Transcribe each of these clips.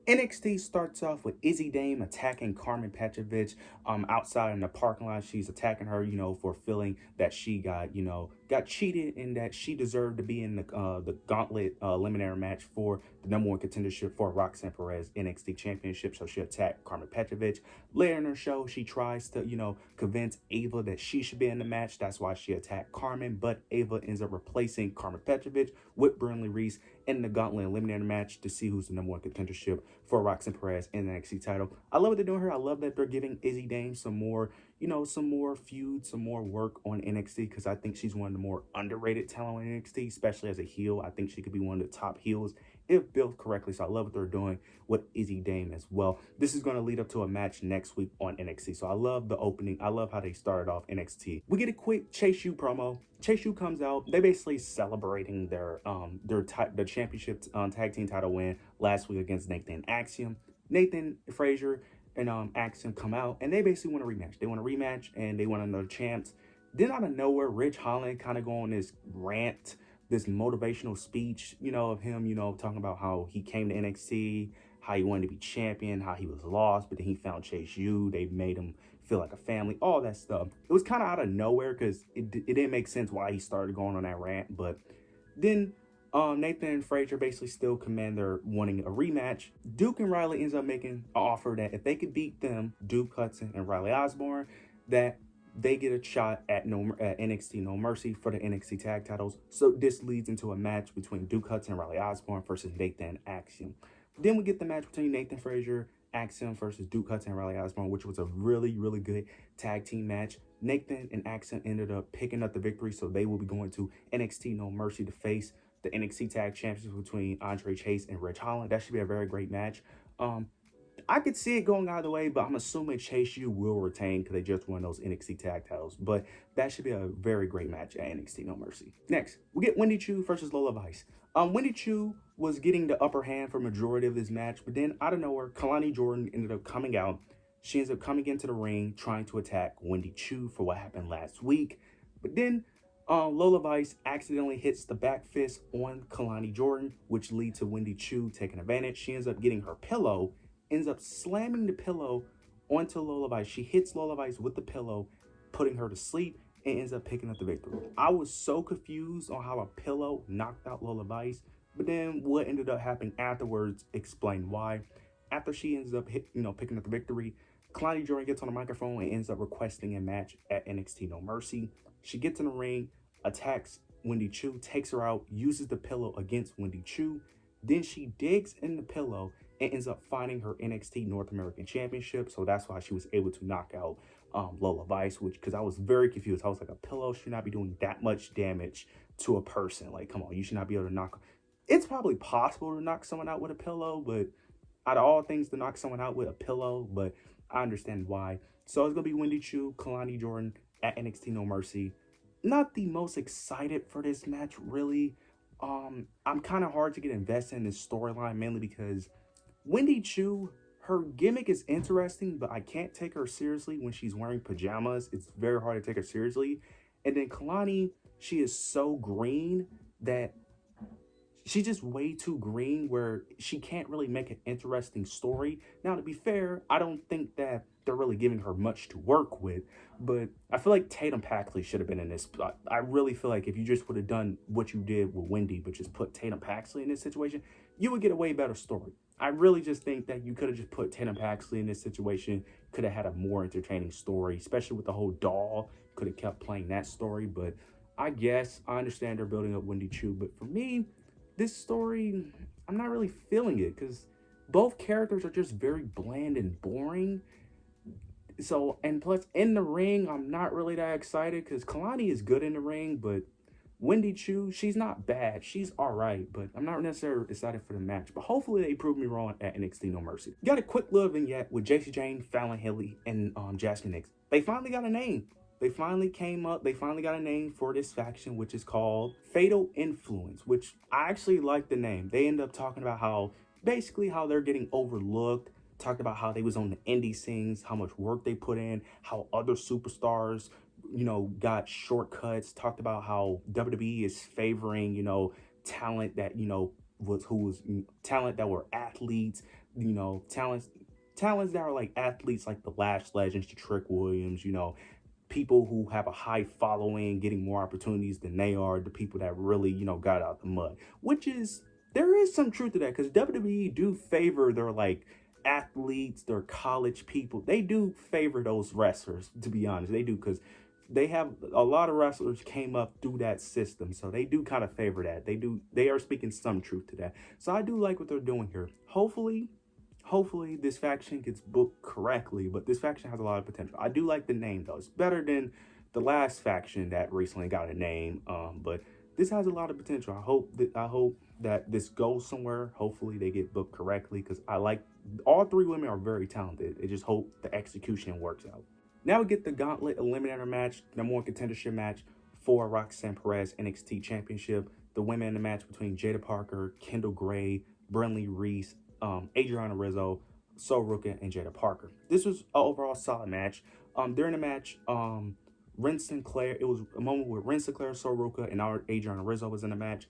NXT starts off with Izzy Dame attacking Carmen Petrovic outside in the parking lot. She's attacking her, for feeling that she got cheated and that she deserved to be in the gauntlet eliminator match for the number one contendership for Roxanne Perez NXT Championship. So she attacked Carmen Petrovic. Later in her show, she tries to, convince Ava that she should be in the match. That's why she attacked Carmen, but Ava ends up replacing Carmen Petrovic with Burnley Reese in the Gauntlet Eliminator match to see who's the number one contendership for Roxanne Perez in the NXT title. I love what they're doing here. I love that they're giving Izzy Dame some more, some more feud, some more work on NXT, because I think she's one of the more underrated talent on NXT, especially as a heel. I think she could be one of the top heels if built correctly. So I love what they're doing with Izzy Dame as well. This is going to lead up to a match next week on NXT. So I love the opening. I love how they started off NXT. We get a quick Chase U promo. Chase U comes out. They basically celebrating the championship tag team title win last week against Nathan Axiom. Nathan Frazier and Axiom come out and they basically want a rematch. They want a rematch and they want another champs. Then out of nowhere, Rich Holland kind of go on this rant, this motivational speech, of him, talking about how he came to NXT, how he wanted to be champion, how he was lost, but then he found Chase U. They made him feel like a family, all that stuff. It was kind of out of nowhere because it didn't make sense why he started going on that rant. But then Nathan and Frazier basically still command they're wanting a rematch. Duke and Riley ends up making an offer that if they could beat them, Duke Hudson and Riley Osborne, that they get a shot at NXT No Mercy for the NXT tag titles. So this leads into a match between Duke Hudson and Riley Osborne versus Nathan Axiom. Then we get the match between Nathan Frazier, Axiom versus Duke Hudson and Riley Osborne, which was a really, really good tag team match. Nathan and Axiom ended up picking up the victory, so they will be going to NXT No Mercy to face the NXT Tag Champions between Andre Chase and Rich Holland. That should be a very great match. I could see it going either way, but I'm assuming Chase U will retain because they just won those NXT tag titles. But that should be a very great match at NXT No Mercy. Next, we get Wendy Choo versus Lola Vice. Wendy Choo was getting the upper hand for majority of this match, but then out of nowhere, Kalani Jordan ended up coming out. She ends up coming into the ring trying to attack Wendy Choo for what happened last week. But then Lola Vice accidentally hits the back fist on Kalani Jordan, which leads to Wendy Choo taking advantage. She ends up getting her pillow, ends up slamming the pillow onto Lola Vice. She hits Lola Vice with the pillow, putting her to sleep, and ends up picking up the victory. I was so confused on how a pillow knocked out Lola Vice, but then what ended up happening afterwards explained why. After she ends up picking up the victory, Kalani Jordan gets on the microphone and ends up requesting a match at NXT No Mercy. She gets in the ring, attacks Wendy Choo, takes her out, uses the pillow against Wendy Choo. Then she digs in the pillow and ends up finding her NXT North American Championship. So that's why she was able to knock out Lola Vice, because I was very confused. I was like, a pillow should not be doing that much damage to a person. Like, come on, you should not be able to knock. It's probably possible to knock someone out with a pillow, but out of all things to knock someone out with a pillow, but I understand why. So it's going to be Wendy Choo, Kalani Jordan at NXT No Mercy. Not the most excited for this match, really. I'm kind of hard to get invested in this storyline, mainly because Wendy Choo, her gimmick is interesting, but I can't take her seriously when she's wearing pajamas. It's very hard to take her seriously. And then Kalani, she is so green that she's just way too green where she can't really make an interesting story. Now, to be fair, I don't think that they're really giving her much to work with, but I feel like Tatum Paxley should have been in this. I really feel like if you just would have done what you did with Wendy, but just put Tatum Paxley in this situation, you would get a way better story. I really just think that you could have just put Tatum Paxley in this situation, could have had a more entertaining story, especially with the whole doll, could have kept playing that story. But I guess I understand they're building up Wendy Choo, but for me, this story, I'm not really feeling it because both characters are just very bland and boring. So, and plus in the ring, I'm not really that excited because Kalani is good in the ring, but Wendy Choo, she's not bad. She's all right, but I'm not necessarily excited for the match. But hopefully they prove me wrong at NXT No Mercy. Got a quick little vignette with Jacy Jayne, Fallon Henley, and Jasmine Nix. They finally got a name. They finally came up. They finally got a name for this faction, which is called Fatal Influence, which I actually like the name. They end up talking about how they're getting overlooked. Talked about how they was on the indie scenes, how much work they put in, how other superstars, got shortcuts. Talked about how WWE is favoring, talent that, talent that were athletes talents that are like athletes like the Lash Legends, the Trick Williams, people who have a high following, getting more opportunities than they are, the people that really, got out the mud. Which is there is some truth to that because WWE do favor their like athletes, their college people. They do favor those wrestlers, to be honest. They do because they have a lot of wrestlers came up through that system. So they do kind of favor that. They are speaking some truth to that. So I do like what they're doing here. Hopefully this faction gets booked correctly, but this faction has a lot of potential. I do like the name though. It's better than the last faction that recently got a name. But this has a lot of potential. I hope that this goes somewhere. Hopefully they get booked correctly because I like all three women are very talented. I just hope the execution works out. Now we get the Gauntlet Eliminator match, number one contendership match for Roxanne Perez NXT Championship. The women in the match between Jada Parker, Kendall Gray, Brinley Reese, Adriana Rizzo, Sol Ruka, and Jada Parker. This was an overall solid match. During the match, Ren Sinclair, it was a moment where Ren Sinclair, Sol Ruka, and our Adriana Rizzo was in the match.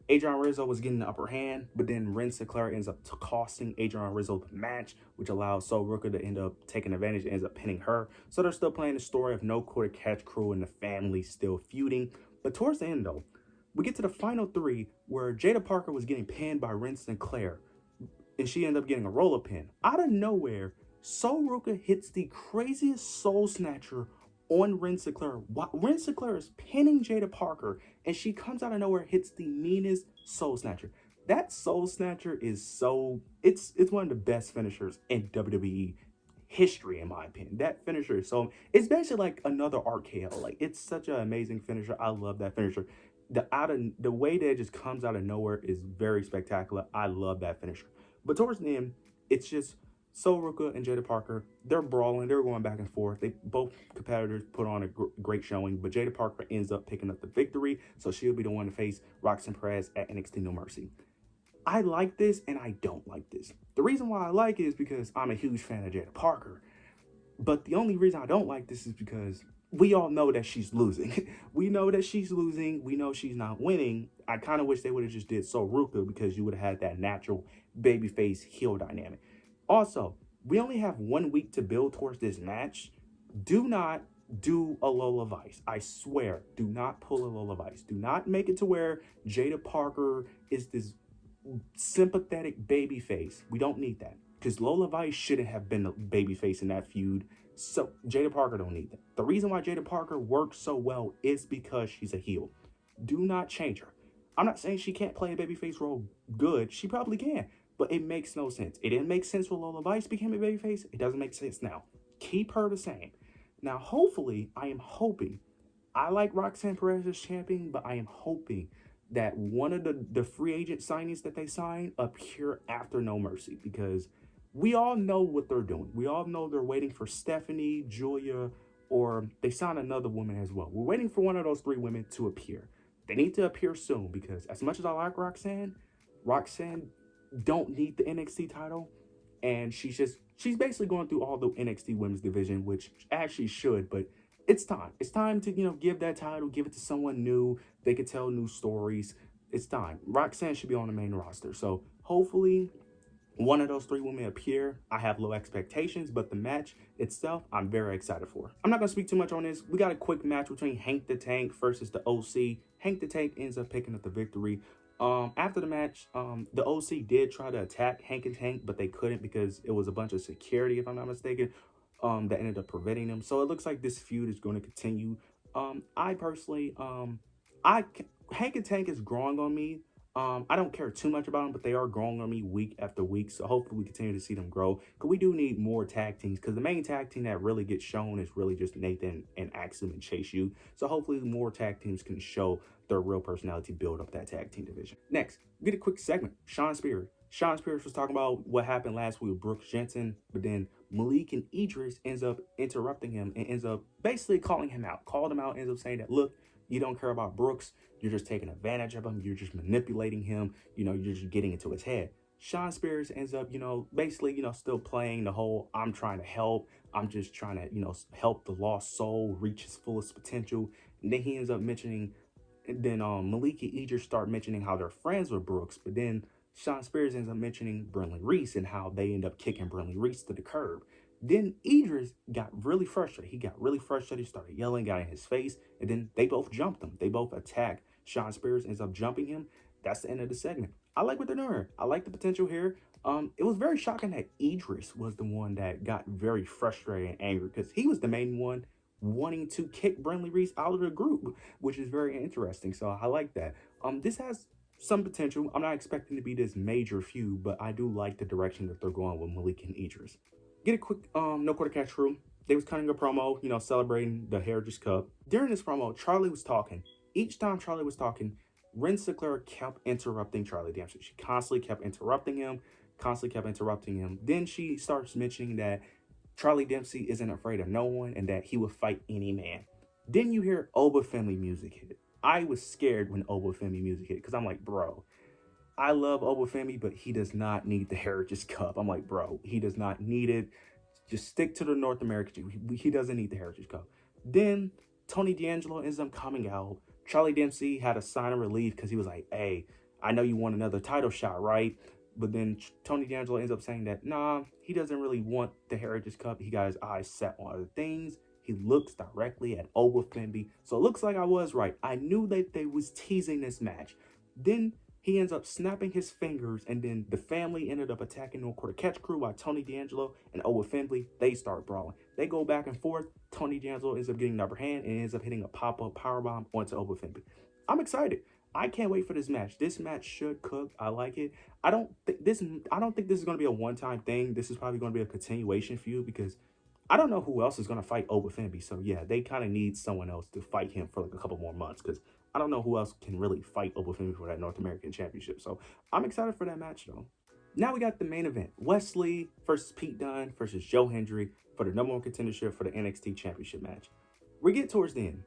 Adriana Rizzo was getting the upper hand, but then Ren Sinclair ends up costing Adriana Rizzo the match, which allows Sol Ruka to end up taking advantage and ends up pinning her. So they're still playing the story of No Quarter Catch Crew and the family still feuding. But towards the end, though, we get to the final three where Jada Parker was getting pinned by Ren Sinclair, and she ended up getting a roll-up pin. Out of nowhere, Sol Ruka hits the craziest soul snatcher on Ren Sinclair. Ren Sinclair is pinning Jada Parker, and she comes out of nowhere, hits the meanest soul snatcher. That soul snatcher is it's one of the best finishers in WWE history, in my opinion. That finisher is it's basically like another RKO. Like, it's such an amazing finisher. I love that finisher. The way that it just comes out of nowhere is very spectacular. I love that finisher. But towards the end, it's just Sol Ruka and Jada Parker. They're brawling. They're going back and forth. Both competitors put on a great showing, but Jada Parker ends up picking up the victory, so she'll be the one to face Roxanne Perez at NXT No Mercy. I like this and I don't like this. The reason why I like it is because I'm a huge fan of Jada Parker. But the only reason I don't like this is because we all know that she's losing. We know that she's losing. We know she's not winning. I kind of wish they would have just did Sol Ruka because you would have had that natural babyface heel dynamic. Also, we only have 1 week to build towards this match. Do not do a Lola Vice. I swear, do not pull a Lola Vice. Do not make it to where Jada Parker is this sympathetic babyface. We don't need that because Lola Vice shouldn't have been a babyface in that feud. So Jada Parker don't need that. The reason why Jada Parker works so well is because she's a heel. Do not change her. I'm not saying she can't play a babyface role good. She probably can. But it makes no sense. It didn't make sense when Lola Vice became a babyface. It doesn't make sense now. Keep her the same. Now, hopefully, I am hoping. I like Roxanne Perez as champion, but I am hoping that one of the free agent signings that they sign appear after No Mercy. Because we all know what they're doing. We all know they're waiting for Stephanie, Julia, or they sign another woman as well. We're waiting for one of those three women to appear. They need to appear soon because as much as I like Roxanne don't need the NXT title, and she's basically going through all the NXT women's division, which actually should, but it's time. It's time to, give that title, give it to someone new. They could tell new stories. It's time. Roxanne should be on the main roster. So hopefully one of those three women appear. I have low expectations, but the match itself, I'm very excited for. I'm not going to speak too much on this. We got a quick match between Hank the Tank versus the OC. Hank the Tank ends up picking up the victory. After the match, the OC did try to attack Hank and Tank, but they couldn't because it was a bunch of security, if I'm not mistaken, that ended up preventing them. So it looks like this feud is going to continue. I personally, Hank and Tank is growing on me. I don't care too much about them, but they are growing on me week after week. So hopefully we continue to see them grow. Because we do need more tag teams. Because the main tag team that really gets shown is really just Nathan and Axel and Chase U. So hopefully more tag teams can show their real personality, build up that tag team division. Next, we get a quick segment. Sean Spears. Sean Spears was talking about what happened last week with Brooks Jensen. But then Malik and Idris ends up interrupting him and ends up basically calling him out. Called him out, ends up saying that, look, you don't care about Brooks. You're just taking advantage of him. You're just manipulating him. You're just getting into his head. Sean Spears ends up, basically, still playing the whole, I'm trying to help. I'm just trying to, help the lost soul reach his fullest potential. And then he ends up mentioning, and then Malik and Idris start mentioning how they're friends with Brooks. But then Sean Spears ends up mentioning Brinley Reese and how they end up kicking Brinley Reese to the curb. Then Idris got really frustrated. He got really frustrated, started yelling, got in his face, and then they both jumped him. They both attack. Sean Spears ends up jumping him. That's the end of the segment. I like what they're doing here. I like the potential here. It was very shocking that Idris was the one that got very frustrated and angry because he was the main one wanting to kick Brinley Reese out of the group, which is very interesting. So I like that. This has some potential. I'm not expecting to be this major feud, but I do like the direction that they're going with Malik and Idris. Get a quick no quarter catch crew. They was cutting a promo, celebrating the Heritage Cup. During this promo, Charlie was talking. Each time Charlie was talking, Ren Sinclair kept interrupting Charlie Dempsey. She constantly kept interrupting him. Then she starts mentioning that Charlie Dempsey isn't afraid of no one and that he would fight any man. Then you hear Oba Femi music hit. I was scared when Oba Femi music hit because I'm like, bro, I love Oba Femi, but he does not need the Heritage Cup. I'm like, bro, he does not need it. Just stick to the North American. He doesn't need the Heritage Cup. Then Tony D'Angelo ends up coming out. Charlie Dempsey had a sign of relief because he was like, hey, I know you want another title shot, right? But then Tony D'Angelo ends up saying that, nah, he doesn't really want the Heritage Cup. He got his eyes set on other things. He looks directly at Oba Femi. So it looks like I was right. I knew that they was teasing this match. Then he ends up snapping his fingers, and then the family ended up attacking No Quarter Catch Crew while Tony D'Angelo and Oba Femi, they start brawling. They go back and forth. Tony D'Angelo ends up getting the upper hand and ends up hitting a pop-up powerbomb onto Oba Femi. I'm excited. I can't wait for this match. This match should cook. I like it. I don't think this is going to be a one-time thing. This is probably going to be a continuation feud because I don't know who else is going to fight Oba Femi. So yeah, they kind of need someone else to fight him for like a couple more months because I don't know who else can really fight Oba Femi for that North American Championship. So I'm excited for that match though. Now we got the main event. Wesley versus Pete Dunne versus Joe Hendry for the #1 contendership for the NXT Championship match. We get towards the end.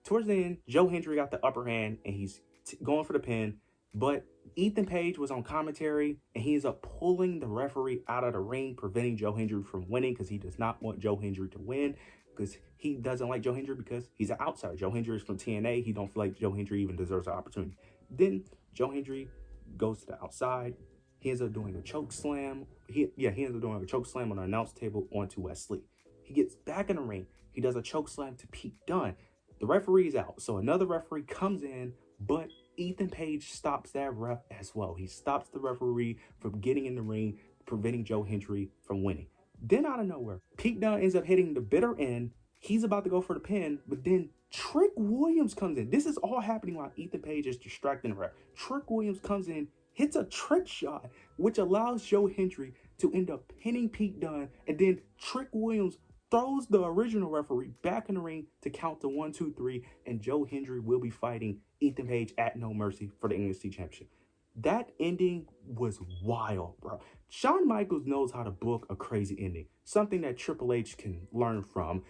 Towards the end, Joe Hendry got the upper hand and he's going for the pin, but Ethan Page was on commentary and he ends up pulling the referee out of the ring, preventing Joe Hendry from winning because he does not want Joe Hendry to win because he doesn't like Joe Hendry because he's an outsider. Joe Hendry is from TNA. He don't feel like Joe Hendry even deserves an opportunity. Then Joe Hendry goes to the outside. He ends up doing a choke slam. He ends up doing a choke slam on the announce table onto Wesley. He gets back in the ring. He does a choke slam to Pete Dunne. The referee's out. So another referee comes in, but Ethan Page stops that ref as well. He stops the referee from getting in the ring, preventing Joe Hendry from winning. Then out of nowhere, Pete Dunne ends up hitting the bitter end. He's about to go for the pin, but then Trick Williams comes in. This is all happening while Ethan Page is distracting the ref. Trick Williams comes in, hits a trick shot, which allows Joe Hendry to end up pinning Pete Dunne, and then Trick Williams throws the original referee back in the ring to count to 1, 2, 3, and Joe Hendry will be fighting Ethan Page at No Mercy for the NXT Championship. That ending was wild, bro. Shawn Michaels knows how to book a crazy ending, something that Triple H can learn from.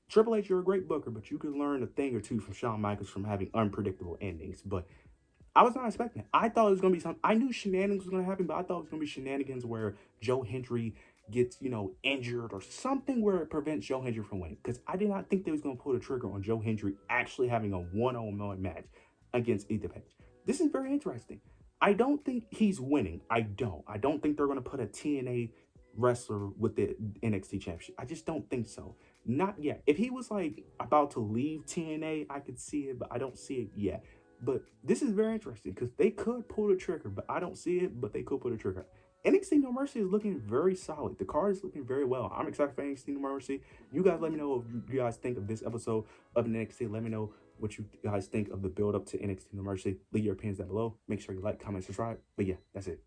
Triple H, you're a great booker, but you can learn a thing or two from Shawn Michaels from having unpredictable endings. But I was not expecting it. I thought it was going to be something. I knew shenanigans was going to happen, but I thought it was going to be shenanigans where Joe Hendry gets, injured or something where it prevents Joe Hendry from winning. Because I did not think they was going to pull the trigger on Joe Hendry actually having a one-on-one match against Ethan Page. This is very interesting. I don't think he's winning. I don't think they're going to put a TNA wrestler with the NXT Championship. I just don't think so. Not yet. If he was like about to leave TNA, I could see it, but I don't see it yet. But this is very interesting because they could pull the trigger, but I don't see it, but they could pull the trigger. NXT No Mercy is looking very solid. The card is looking very well. I'm excited for NXT No Mercy. You guys let me know what you guys think of this episode of NXT. Let me know what you guys think of the build up to NXT No Mercy. Leave your opinions down below. Make sure you like, comment, subscribe. But yeah, that's it.